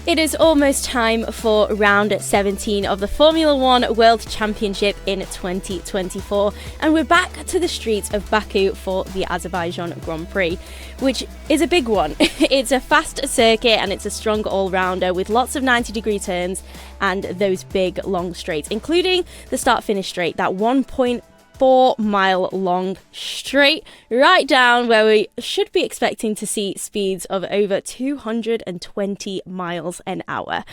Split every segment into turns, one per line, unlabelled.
It is almost time for round 17 of the Formula One World Championship in 2024, and we're back to the streets of Baku for the Azerbaijan Grand Prix, which is a big one. It's a fast circuit and it's a strong all-rounder with lots of 90-degree turns and those big long straights, including the start-finish straight, that 1.4-mile long straight right down where we should be expecting to see speeds of over 220 miles an hour.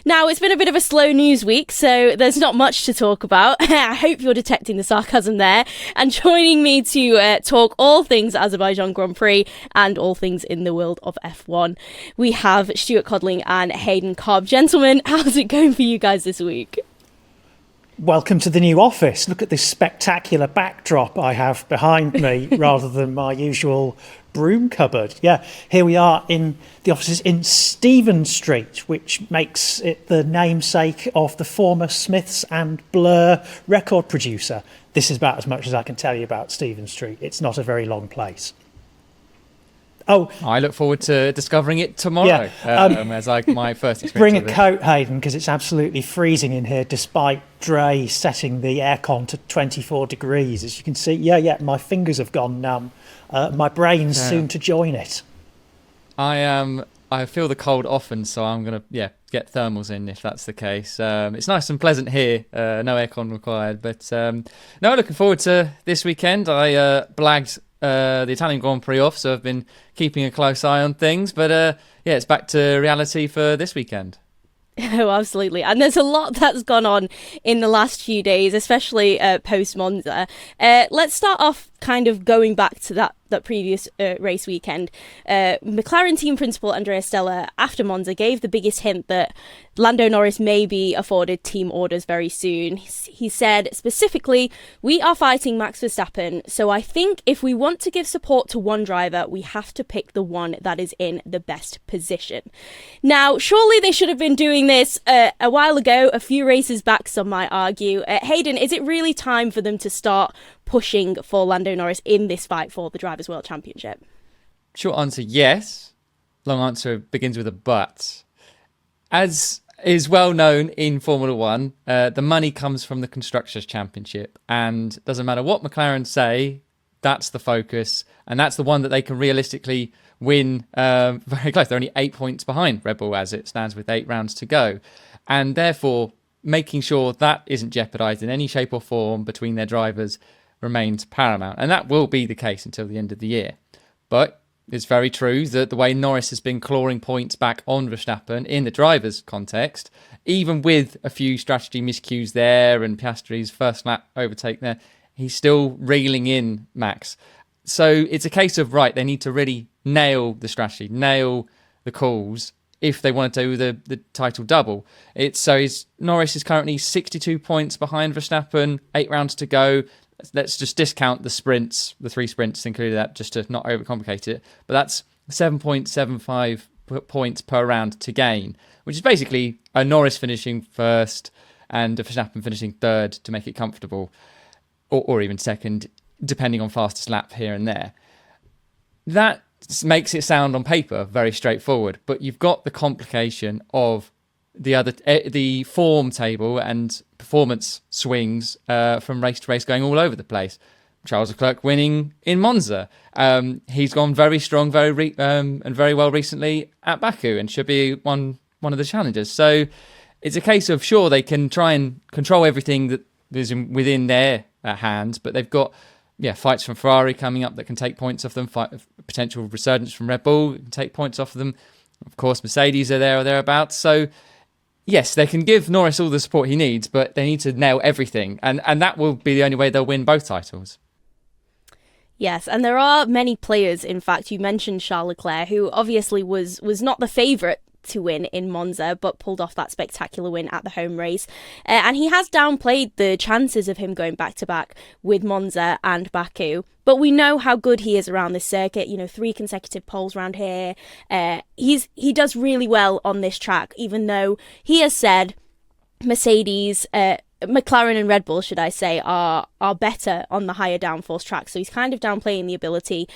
Now, it's been a bit of a slow news week, so there's not much to talk about. I hope you're detecting the sarcasm there. And joining me to talk all things Azerbaijan Grand Prix and all things in the world of F1, we have Stuart Codling and Haydn Cobb. Gentlemen, how's it going for you guys this week?
Welcome to the new office. Look at this spectacular backdrop I have behind me rather than my usual broom cupboard. Yeah, here we are in the offices in Stephen Street, which makes it the namesake of the former Smiths and Blur record producer. This is about as much as I can tell you about Stephen Street. It's not a very long place. Oh,
I look forward to discovering it tomorrow as my first experience.
Bring a coat, Haydn, because it's absolutely freezing in here, despite Dre setting the aircon to 24 degrees. As you can see, my fingers have gone numb. My brain's soon to join it.
I feel the cold often, so I'm going to get thermals in if that's the case. It's nice and pleasant here, no aircon required. But looking forward to this weekend. I blagged the Italian Grand Prix off, so I've been keeping a close eye on things. But it's back to reality for this weekend.
Oh, absolutely. And there's a lot that's gone on in the last few days, especially post Monza. Let's start off kind of going back to that previous race weekend. McLaren team principal Andrea Stella, after Monza, gave the biggest hint that Lando Norris may be afforded team orders very soon. He said specifically, "We are fighting Max Verstappen, so I think if we want to give support to one driver, we have to pick the one that is in the best position." Now, surely they should have been doing this a while ago, a few races back, some might argue. Haydn, is it really time for them to start pushing for Lando Norris in this fight for the Drivers' World Championship?
Short answer, yes. Long answer begins with a but. As is well known in Formula One, the money comes from the Constructors' Championship, and doesn't matter what McLaren say, that's the focus, and that's the one that they can realistically win very close. They're only 8 points behind Red Bull as it stands with 8 rounds to go, and therefore making sure that isn't jeopardised in any shape or form between their drivers remains paramount, and that will be the case until the end of the year. But it's very true that the way Norris has been clawing points back on Verstappen in the drivers' context, even with a few strategy miscues there and Piastri's first lap overtake there, he's still reeling in Max. So it's a case of, they need to really nail the strategy, nail the calls if they want to do the title double. Norris is currently 62 points behind Verstappen, 8 rounds to go. Let's just discount the sprints, the 3 sprints included that, just to not overcomplicate it. But that's 7.75 points per round to gain, which is basically a Norris finishing first and a Verstappen finishing third to make it comfortable, or even second, depending on fastest lap here and there. That makes it sound on paper very straightforward, but you've got the complication of the form table and performance swings from race to race going all over the place. Charles Leclerc winning in Monza. He's gone very strong, and very well recently at Baku, and should be one of the challengers. So it's a case of, sure, they can try and control everything that is within their hands, but they've got fights from Ferrari coming up that can take points off them. Potential resurgence from Red Bull can take points off of them. Of course, Mercedes are there or thereabouts. So yes, they can give Norris all the support he needs, but they need to nail everything. And that will be the only way they'll win both titles.
Yes, and there are many players, in fact. You mentioned Charles Leclerc, who obviously was not the favourite to win in Monza, but pulled off that spectacular win at the home race. And he has downplayed the chances of him going back-to-back with Monza and Baku. But we know how good he is around this circuit. 3 consecutive poles round here. He does really well on this track, even though he has said McLaren and Red Bull, should I say, are better on the higher downforce tracks. So he's kind of downplaying the ability.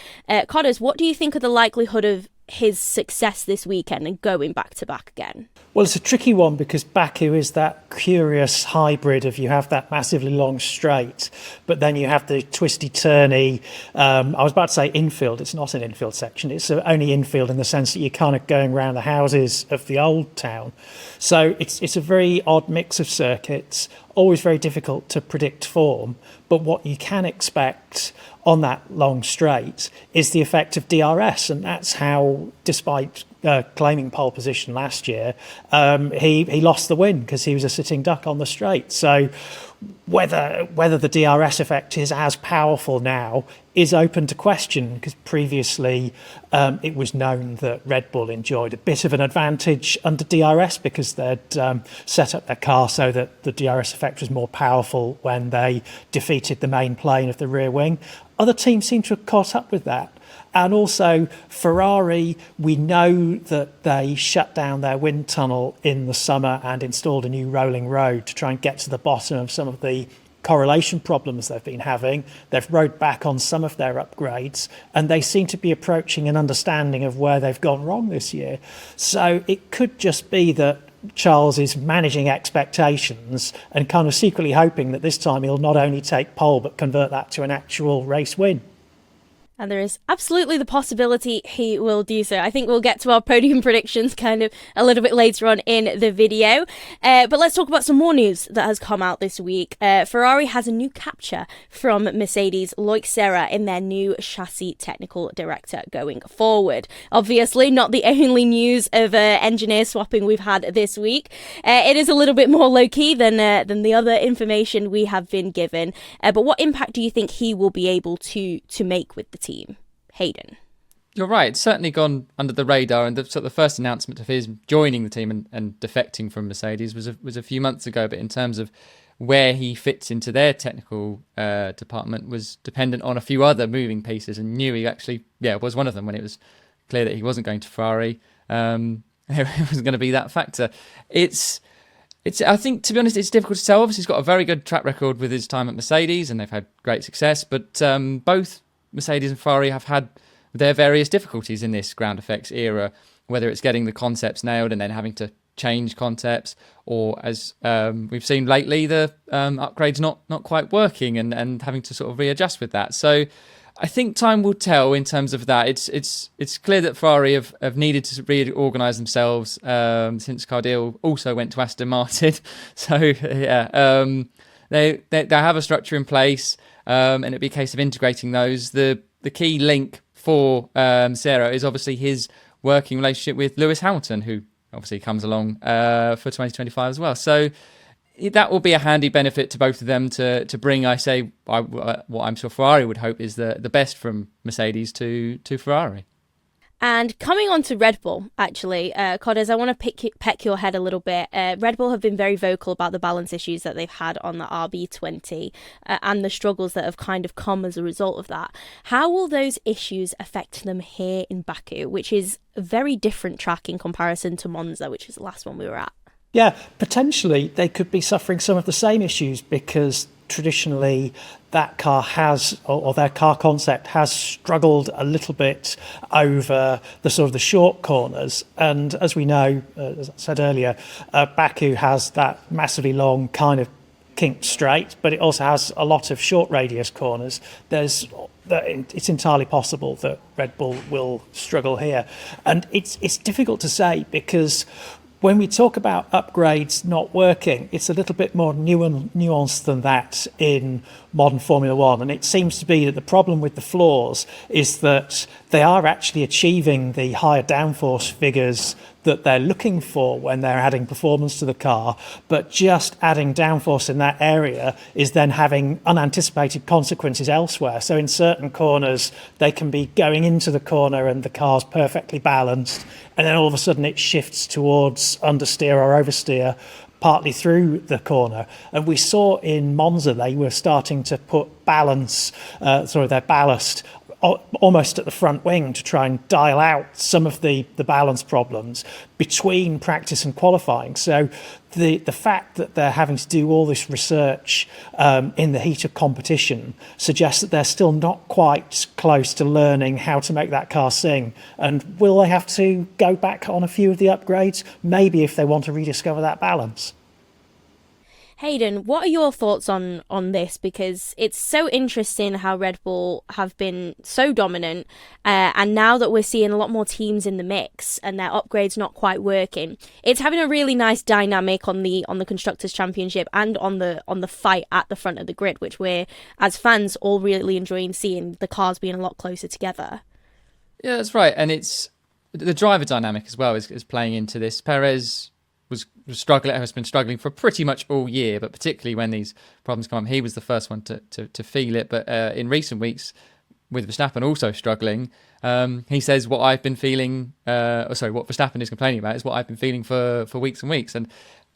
Codders, what do you think of the likelihood of his success this weekend and going back to back again?
Well, it's a tricky one because Baku is that curious hybrid of you have that massively long straight, but then you have the twisty turny. I was about to say infield. It's not an infield section. It's only infield in the sense that you're kind of going around the houses of the old town. So it's a very odd mix of circuits, always very difficult to predict form. But what you can expect on that long straight is the effect of DRS, and that's how, despite claiming pole position last year, he lost the win because he was a sitting duck on the straight. So whether the DRS effect is as powerful now is open to question, because previously it was known that Red Bull enjoyed a bit of an advantage under DRS because they'd set up their car so that the DRS effect was more powerful when they defeated the main plane of the rear wing. Other teams seem to have caught up with that. And also Ferrari, we know that they shut down their wind tunnel in the summer and installed a new rolling road to try and get to the bottom of some of the correlation problems they've been having. They've rode back on some of their upgrades, and they seem to be approaching an understanding of where they've gone wrong this year. So it could just be that Charles is managing expectations and kind of secretly hoping that this time he'll not only take pole but convert that to an actual race win.
And there is absolutely the possibility he will do so. I think we'll get to our podium predictions kind of a little bit later on in the video. But let's talk about some more news that has come out this week. Ferrari has a new capture from Mercedes, Loïc Serra, in their new chassis technical director going forward. Obviously, not the only news of engineer swapping we've had this week. It is a little bit more low-key than the other information we have been given. But what impact do you think he will be able to make with the team? Haydn.
You're right. It's certainly gone under the radar, and the first announcement of his joining the team and defecting from Mercedes was a few months ago. But in terms of where he fits into their technical department was dependent on a few other moving pieces, and Newey actually, was one of them when it was clear that he wasn't going to Ferrari. It was going to be that factor. It's. I think, to be honest, it's difficult to tell. Obviously, he's got a very good track record with his time at Mercedes, and they've had great success. But both Mercedes and Ferrari have had their various difficulties in this ground effects era, whether it's getting the concepts nailed and then having to change concepts, or as we've seen lately, the upgrades not quite working and having to sort of readjust with that. So I think time will tell in terms of that. It's clear that Ferrari have needed to reorganise themselves since Cardil also went to Aston Martin. So they have a structure in place, and it'd be a case of integrating those. The key link for Serra is obviously his working relationship with Lewis Hamilton, who obviously comes along for 2025 as well. So that will be a handy benefit to both of them to bring, what I'm sure Ferrari would hope is the best from Mercedes to Ferrari.
And coming on to Red Bull, actually, Codders, I want to peck your head a little bit. Red Bull have been very vocal about the balance issues that they've had on the RB20 and the struggles that have kind of come as a result of that. How will those issues affect them here in Baku, which is a very different track in comparison to Monza, which is the last one we were at?
Yeah, potentially they could be suffering some of the same issues because traditionally that car has, or their car concept has struggled a little bit over the sort of the short corners. And as we know, as I said earlier, Baku has that massively long kind of kinked straight, but it also has a lot of short radius corners. It's entirely possible that Red Bull will struggle here. And it's difficult to say because when we talk about upgrades not working, it's a little bit more nuanced than that in modern Formula One. And it seems to be that the problem with the floors is that they are actually achieving the higher downforce figures that they're looking for when they're adding performance to the car, but just adding downforce in that area is then having unanticipated consequences elsewhere. So in certain corners, they can be going into the corner and the car's perfectly balanced, and then all of a sudden it shifts towards understeer or oversteer partly through the corner. And we saw in Monza they were starting to put their ballast almost at the front wing to try and dial out some of the balance problems between practice and qualifying. So the fact that they're having to do all this research in the heat of competition suggests that they're still not quite close to learning how to make that car sing. And will they have to go back on a few of the upgrades? Maybe, if they want to rediscover that balance.
Haydn, what are your thoughts on this? Because it's so interesting how Red Bull have been so dominant, and now that we're seeing a lot more teams in the mix and their upgrades not quite working, it's having a really nice dynamic on the Constructors' Championship and on the fight at the front of the grid, which we're, as fans, all really enjoying seeing the cars being a lot closer together.
Yeah, that's right, and it's the driver dynamic as well is playing into this. Perez has been struggling for pretty much all year, but particularly when these problems come up, he was the first one to feel it. But in recent weeks, with Verstappen also struggling, he says what I've been feeling, what Verstappen is complaining about is what I've been feeling for weeks and weeks, and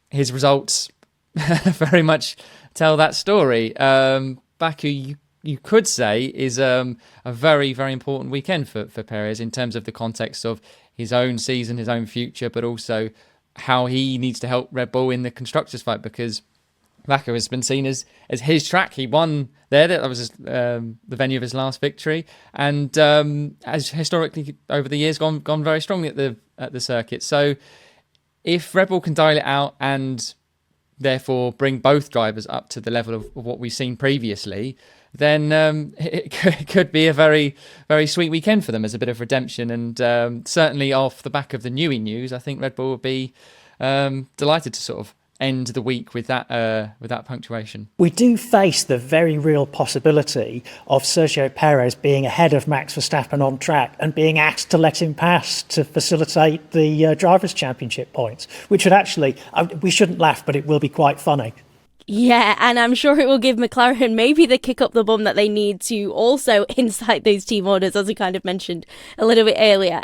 his results very much tell that story. Baku, you could say, is a very, very important weekend for Perez in terms of the context of his own season, his own future, but also how he needs to help Red Bull in the constructors fight, because Baku has been seen as his track. He won there. That was the venue of his last victory, and has historically over the years gone very strongly at the circuit. So if Red Bull can dial it out and therefore bring both drivers up to the level of what we've seen previously, then it could be a very, very sweet weekend for them as a bit of redemption. And certainly off the back of the Newey news, I think Red Bull would be delighted to sort of end the week with that punctuation.
We do face the very real possibility of Sergio Perez being ahead of Max Verstappen on track and being asked to let him pass to facilitate the Drivers' Championship points, which would actually, we shouldn't laugh, but it will be quite funny.
Yeah, and I'm sure it will give McLaren maybe the kick up the bum that they need to also incite those team orders, as we kind of mentioned a little bit earlier.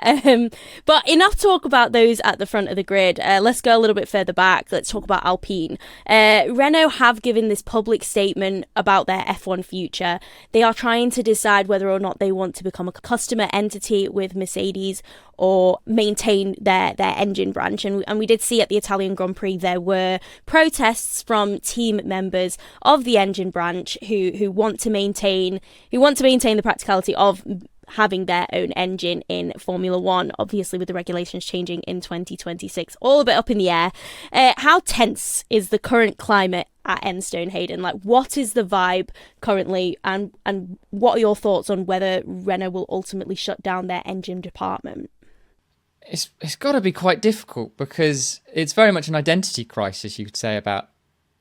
But enough talk about those at the front of the grid. Let's go a little bit further back. Let's talk about Alpine. Renault have given this public statement about their F1 future. They are trying to decide whether or not they want to become a customer entity with Mercedes or maintain their engine branch. And we did see at the Italian Grand Prix there were protests from team members of the engine branch who want to maintain the practicality of having their own engine in Formula One, obviously with the regulations changing in 2026. All a bit up in the air. How tense is the current climate at Enstone, Haydn? Like, what is the vibe currently, and what are your thoughts on whether Renault will ultimately shut down their engine department?
It's got to be quite difficult, because it's very much an identity crisis, you could say, about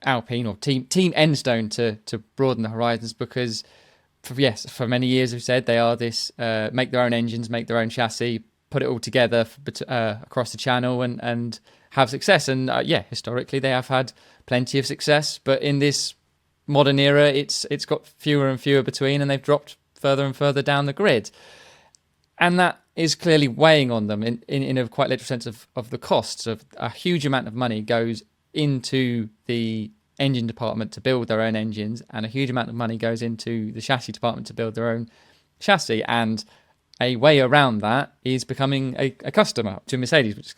Alpine or Team Enstone to broaden the horizons, because for many years we've said they are this make their own engines, make their own chassis, put it all together across the channel and have success. And historically they have had plenty of success, but in this modern era it's got fewer and fewer between, and they've dropped further and further down the grid. And that is clearly weighing on them in a quite literal sense of the costs. Of a huge amount of money goes into the engine department to build their own engines, and a huge amount of money goes into the chassis department to build their own chassis. And a way around that is becoming a customer to Mercedes, which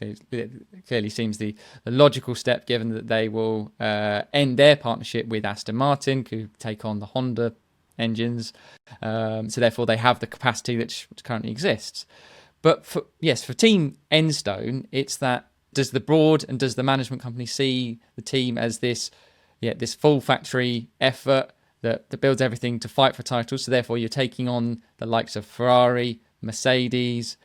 clearly seems the logical step, given that they will end their partnership with Aston Martin, who take on the Honda engines. So therefore they have the capacity which currently exists. But for Team Enstone, it's that, does the board and does the management company see the team as this full factory effort that builds everything to fight for titles? So therefore you're taking on the likes of Ferrari, Mercedes,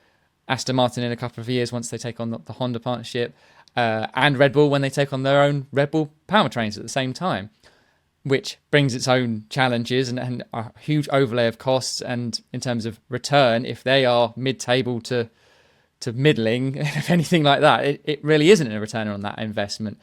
Aston Martin in a couple of years once they take on the Honda partnership, and Red Bull when they take on their own Red Bull powertrains at the same time, which brings its own challenges and a huge overlay of costs. And in terms of return, if they are mid-table to middling, if anything like that, it really isn't a return on that investment.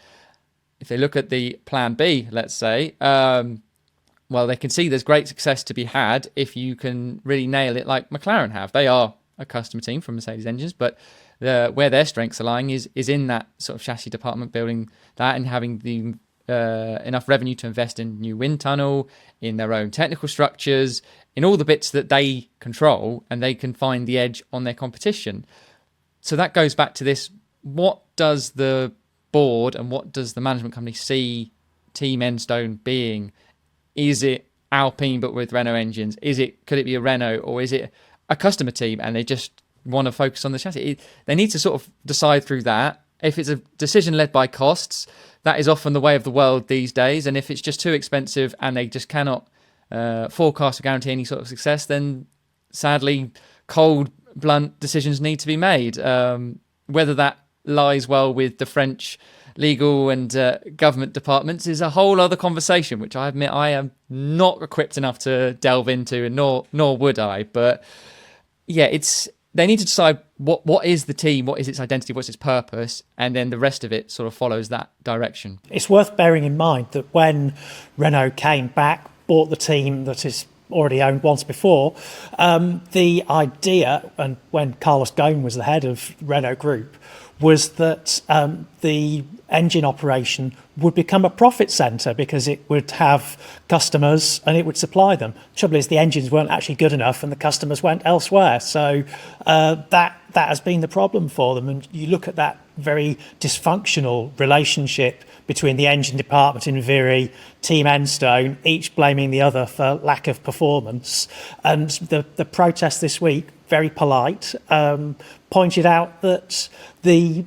If they look at the plan B, let's say, they can see there's great success to be had if you can really nail it like McLaren have. They are a customer team from Mercedes engines, but where their strengths are lying is in that sort of chassis department, building that and having the enough revenue to invest in new wind tunnel, in their own technical structures, in all the bits that they control, and they can find the edge on their competition. So that goes back to this: what does the board and what does the management company see Team Enstone being? Is it Alpine but with Renault engines? Could it be a Renault, or is it a customer team and they just want to focus on the chassis? They need to sort of decide through that. If it's a decision led by costs, that is often the way of the world these days. And if it's just too expensive and they just cannot forecast or guarantee any sort of success, then sadly, cold, blunt decisions need to be made. Whether that lies well with the French legal and government departments is a whole other conversation, which I admit I am not equipped enough to delve into, and nor would I. But yeah, they need to decide what is the team, what is its identity, what's its purpose, and then the rest of it sort of follows that direction.
It's worth bearing in mind that when Renault came back, bought the team that is already owned once before, the idea, and when Carlos Ghosn was the head of Renault Group, was that the engine operation would become a profit centre because it would have customers and it would supply them. The trouble is the engines weren't actually good enough and the customers went elsewhere. So that has been the problem for them. And you look at that very dysfunctional relationship between the engine department in Viry, Team Enstone, each blaming the other for lack of performance. And the protest this week, very polite, pointed out that they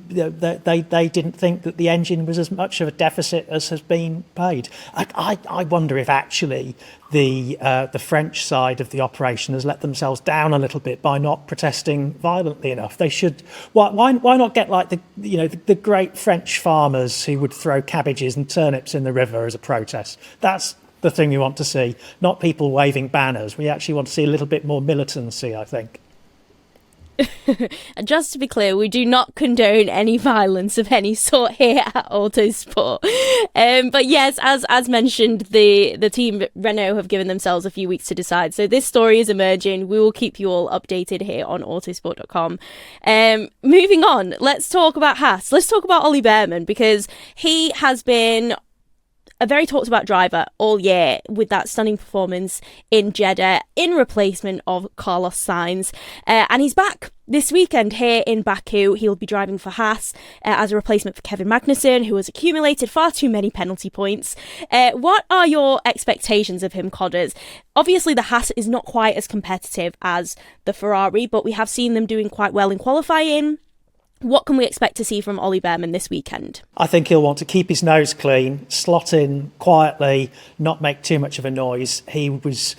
didn't think that the engine was as much of a deficit as has been paid. I wonder if actually the French side of the operation has let themselves down a little bit by not protesting violently enough. They should. Why not get like the great French farmers who would throw cabbages and turnips in the river as a protest? That's the thing we want to see, not people waving banners. We actually want to see a little bit more militancy, I think.
And just to be clear, we do not condone any violence of any sort here at Autosport. But yes, as mentioned, the team Renault have given themselves a few weeks to decide. So this story is emerging. We will keep you all updated here on autosport.com. Moving on, let's talk about Haas. Let's talk about Ollie Bearman, because he has been a very talked about driver all year with that stunning performance in Jeddah in replacement of Carlos Sainz. And he's back this weekend here in Baku. He'll be driving for Haas as a replacement for Kevin Magnussen, who has accumulated far too many penalty points. What are your expectations of him, Codders? Obviously, the Haas is not quite as competitive as the Ferrari, but we have seen them doing quite well in qualifying. What can we expect to see from Ollie Bearman this weekend?
I think he'll want to keep his nose clean, slot in quietly, not make too much of a noise. He was,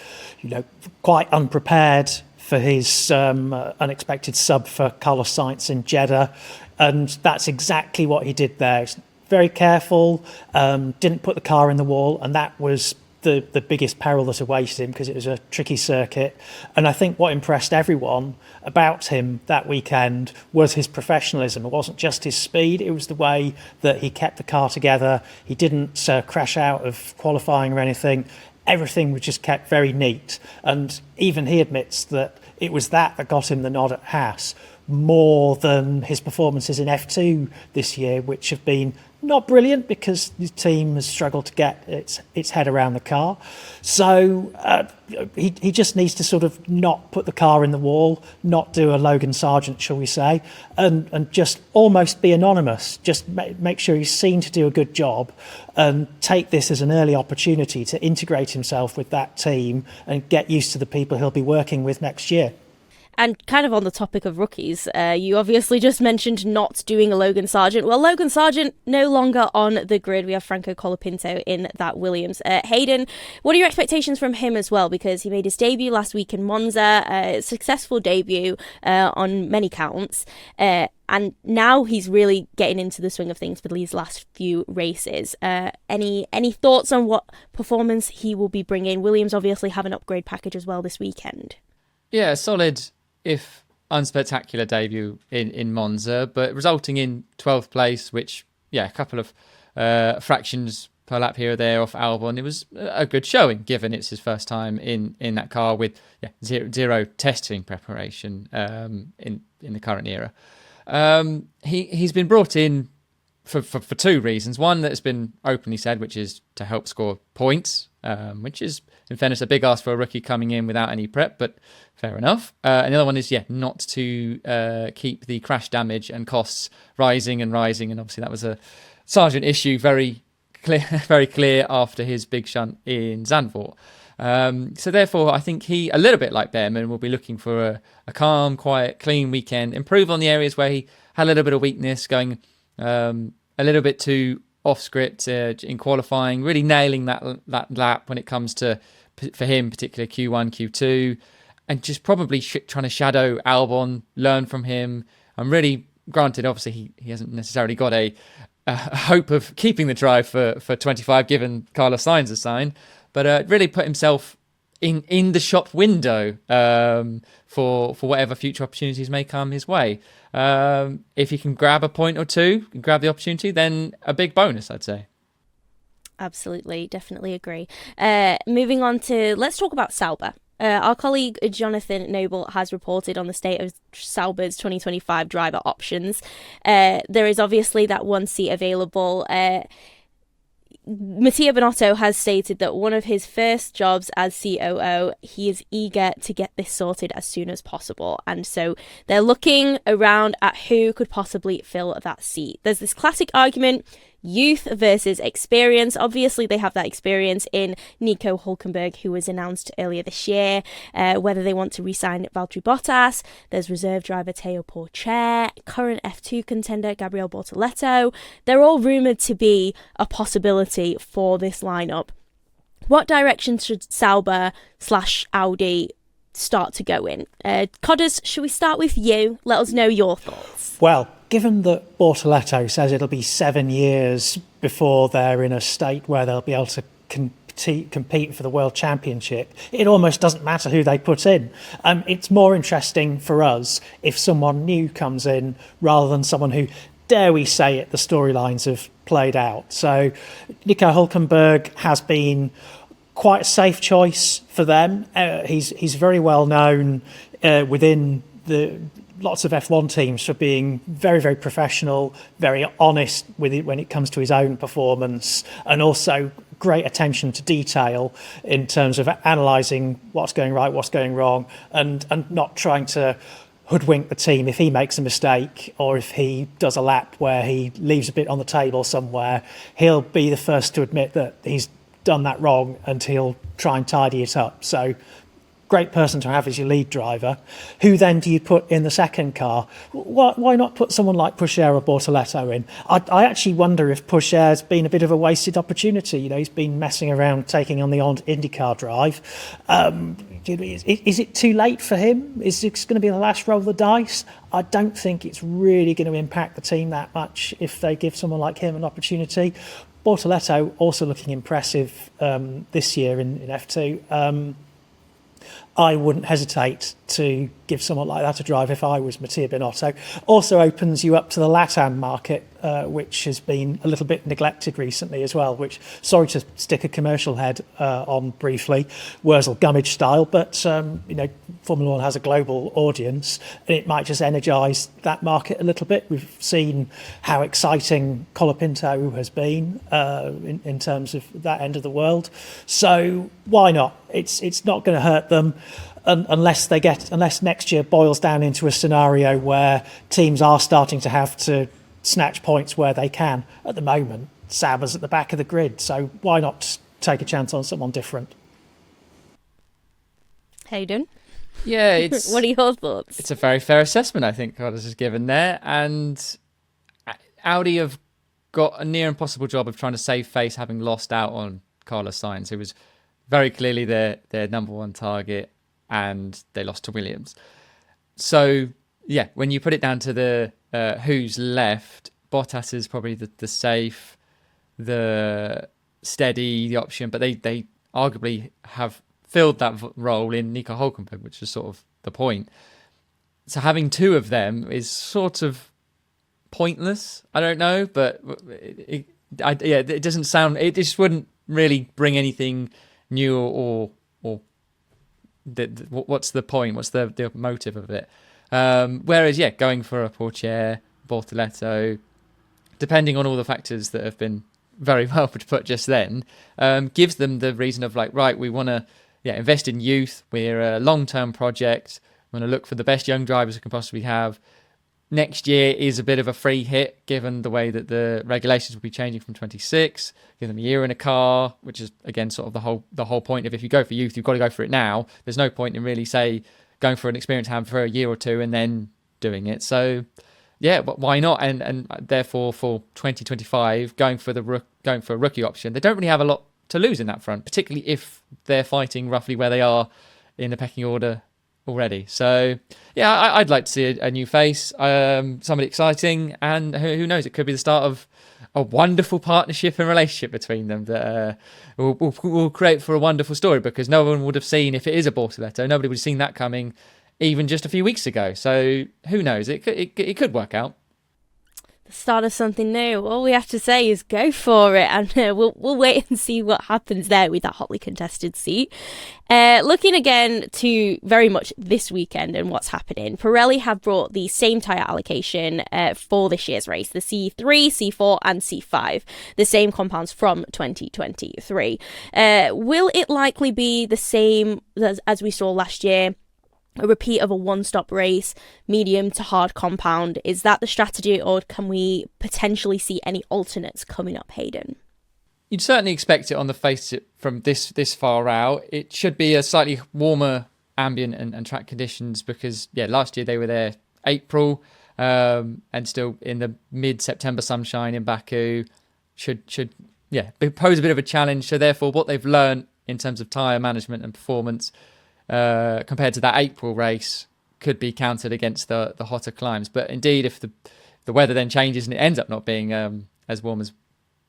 quite unprepared for his unexpected sub for Carlos Sainz in Jeddah, and that's exactly what he did there. He's very careful, didn't put the car in the wall, and that was the biggest peril that awaited him because it was a tricky circuit. And I think what impressed everyone about him that weekend was his professionalism. It wasn't just his speed, it was the way that he kept the car together. He didn't crash out of qualifying or anything. Everything was just kept very neat. And even he admits that it was that got him the nod at Haas more than his performances in F2 this year, which have been not brilliant because the team has struggled to get its head around the car. So he just needs to sort of not put the car in the wall, not do a Logan Sargent, shall we say, and just almost be anonymous. Just make sure he's seen to do a good job and take this as an early opportunity to integrate himself with that team and get used to the people he'll be working with next year.
And kind of on the topic of rookies, you obviously just mentioned not doing a Logan Sargent. Well, Logan Sargent no longer on the grid. We have Franco Colapinto in that Williams. Haydn, what are your expectations from him as well? Because he made his debut last week in Monza, a successful debut on many counts. And now he's really getting into the swing of things for these last few races. Any thoughts on what performance he will be bringing? Williams obviously have an upgrade package as well this weekend.
Yeah, solid, if unspectacular debut in Monza, but resulting in 12th place, which, a couple of fractions per lap here or there off Albon. It was a good showing, given it's his first time in that car with zero testing preparation in the current era. He's been brought in for two reasons. One that's been openly said, which is to help score points, which is, in fairness, a big ask for a rookie coming in without any prep, but fair enough. And the other one is, not to keep the crash damage and costs rising and rising. And obviously that was a Sargent issue, very clear after his big shunt in Zandvoort. So therefore, I think he, a little bit like Bearman, will be looking for a calm, quiet, clean weekend, improve on the areas where he had a little bit of weakness, going a little bit too off script in qualifying, really nailing that lap when it comes to, for him, particularly Q1, Q2, and just probably trying to shadow Albon, learn from him. And really, granted, obviously he hasn't necessarily got a hope of keeping the drive for 25, given Carlos Sainz's sign, but really put himself in the shop window for whatever future opportunities may come his way. If he can grab a point or two, grab the opportunity, then a big bonus, I'd say.
Absolutely, definitely agree. Moving on to, let's talk about Sauber. Our colleague Jonathan Noble has reported on the state of Sauber's 2025 driver options. There is obviously that one seat available. Mattia Binotto has stated that one of his first jobs as COO, he is eager to get this sorted as soon as possible. And so they're looking around at who could possibly fill that seat. There's this classic argument, youth versus experience. Obviously, they have that experience in Nico Hülkenberg, who was announced earlier this year, whether they want to re-sign Valtteri Bottas. There's reserve driver Teo Pourchaire, current F2 contender Gabriel Bortoleto. They're all rumoured to be a possibility for this lineup. What direction should Sauber/Audi start to go in? Codders, should we start with you? Let us know your thoughts.
Well, given that Bortoleto says it'll be 7 years before they're in a state where they'll be able to compete for the World Championship, it almost doesn't matter who they put in. It's more interesting for us if someone new comes in rather than someone who, dare we say it, the storylines have played out. So Nico Hülkenberg has been quite a safe choice for them. He's very well known within the lots of F1 teams for being very, very professional, very honest with it when it comes to his own performance, and also great attention to detail in terms of analysing what's going right, what's going wrong, and not trying to hoodwink the team if he makes a mistake or if he does a lap where he leaves a bit on the table somewhere. He'll be the first to admit that he's done that wrong and he'll try and tidy it up. So great person to have as your lead driver. Who then do you put in the second car? Why not put someone like Pourchaire or Bortoleto in? I actually wonder if Pourchaire's been a bit of a wasted opportunity. You know, he's been messing around taking on the odd IndyCar drive. Is it too late for him? Is it going to be the last roll of the dice? I don't think it's really going to impact the team that much if they give someone like him an opportunity. Bortoleto also looking impressive this year in F2. I wouldn't hesitate to give someone like that a drive if I was Mattia Binotto. Also opens you up to the LATAM market, which has been a little bit neglected recently as well, which, sorry to stick a commercial head on briefly, Wurzel Gummidge style, but Formula One has a global audience and it might just energise that market a little bit. We've seen how exciting Colapinto has been in terms of that end of the world. So why not? It's not going to hurt them. Unless next year boils down into a scenario where teams are starting to have to snatch points where they can. At the moment, Sauber's at the back of the grid, so why not take a chance on someone different?
Haydn?
Yeah,
what are your thoughts?
It's a very fair assessment, I think, Carlos has given there. And Audi have got a near impossible job of trying to save face, having lost out on Carlos Sainz, who was very clearly their number one target, and they lost to Williams. So, yeah, when you put it down to the who's left, Bottas is probably the safe, the steady, the option, but they arguably have filled that role in Nico Hülkenberg, which is sort of the point. So having two of them is sort of pointless. I don't know, but it doesn't sound. It just wouldn't really bring anything new or what's the point? What's the motive of it? Whereas, going for a Pourchaire, Bortoleto, depending on all the factors that have been very well put just then, gives them the reason of like, right, we want to invest in youth. We're a long-term project. We want to look for the best young drivers we can possibly have. Next year is a bit of a free hit, given the way that the regulations will be changing from 26. Give them a year in a car, which is again sort of the whole point of, if you go for youth, you've got to go for it now. There's no point in really going for an experienced hand for a year or two and then doing it. So yeah, but why not? And therefore for 2025, going for a rookie option, they don't really have a lot to lose in that front, particularly if they're fighting roughly where they are in the pecking order already. So yeah, I'd like to see a new face, somebody exciting, and who knows, it could be the start of a wonderful partnership and relationship between them that will create for a wonderful story, because no one would have seen, if it is a Bortoletto, nobody would have seen that coming even just a few weeks ago. So who knows, it could work out.
The start of something new. All we have to say is go for it, and we'll wait and see what happens there with that hotly contested seat. Looking again to very much this weekend and what's happening, Pirelli have brought the same tyre allocation for this year's race, the C3, C4 and C5, the same compounds from 2023. Will it likely be the same as we saw last year? A repeat of a one-stop race, medium to hard compound? Is that the strategy, or can we potentially see any alternates coming up, Haydn?
You'd certainly expect it on the face from this far out. It should be a slightly warmer ambient and track conditions, because last year they were there April and still in the mid-September sunshine in Baku. Should pose a bit of a challenge. So therefore, what they've learned in terms of tyre management and performance compared to that April race could be countered against the hotter climbs. But indeed, if the weather then changes and it ends up not being as warm as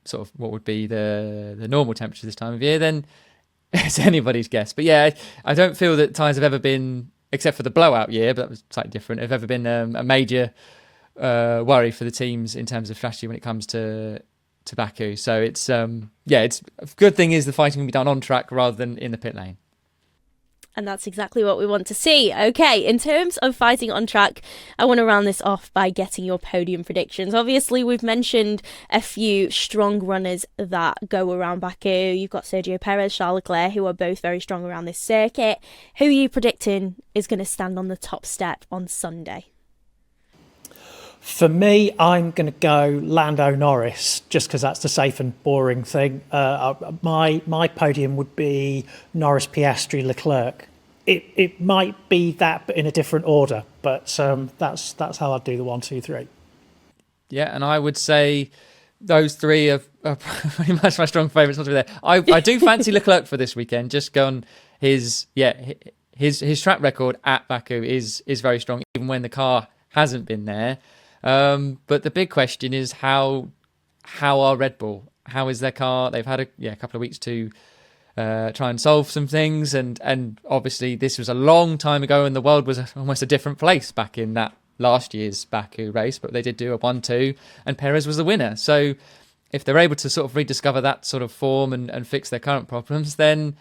sort of what would be the normal temperature this time of year, then it's anybody's guess. But yeah, I don't feel that tyres have ever been, except for the blowout year, but that was slightly different, have ever been a major worry for the teams in terms of strategy when it comes to Baku. So it's it's a good thing is the fighting can be done on track rather than in the pit lane.
And that's exactly what we want to see. Okay, in terms of fighting on track, I want to round this off by getting your podium predictions. Obviously, we've mentioned a few strong runners that go around Baku. You've got Sergio Perez, Charles Leclerc, who are both very strong around this circuit. Who are you predicting is going to stand on the top step on Sunday?
For me, I'm going to go Lando Norris, just because that's the safe and boring thing. My podium would be Norris, Piastri, Leclerc. It might be that, but in a different order. But that's how I'd do the 1, 2, 3. Yeah,
and I would say those three are pretty much my strong favourites. Not to be there. I do fancy Leclerc for this weekend. Just gone his track record at Baku is very strong, even when the car hasn't been there. But the big question is how are Red Bull? How is their car? They've had a couple of weeks to try and solve some things, and obviously this was a long time ago, and the world was almost a different place back in that last year's Baku race. But they did do a 1-2, and Perez was the winner. So if they're able to sort of rediscover that sort of form and fix their current problems, then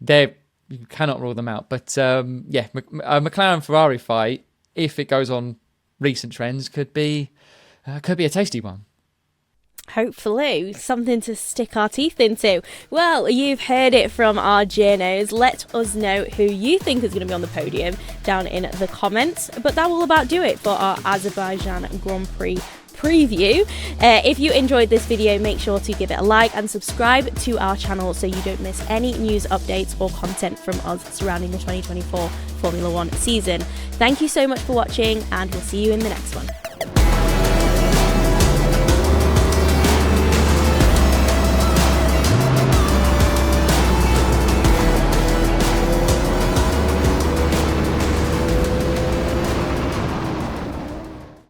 you cannot rule them out. But a McLaren Ferrari fight, if it goes on recent trends, could be a tasty one.
Hopefully, something to stick our teeth into. Well, you've heard it from our journos. Let us know who you think is going to be on the podium down in the comments. But that will about do it for our Azerbaijan Grand Prix preview. If you enjoyed this video, make sure to give it a like and subscribe to our channel so you don't miss any news updates or content from us surrounding the 2024 Formula 1 season. Thank you so much for watching, and we'll see you in the next one.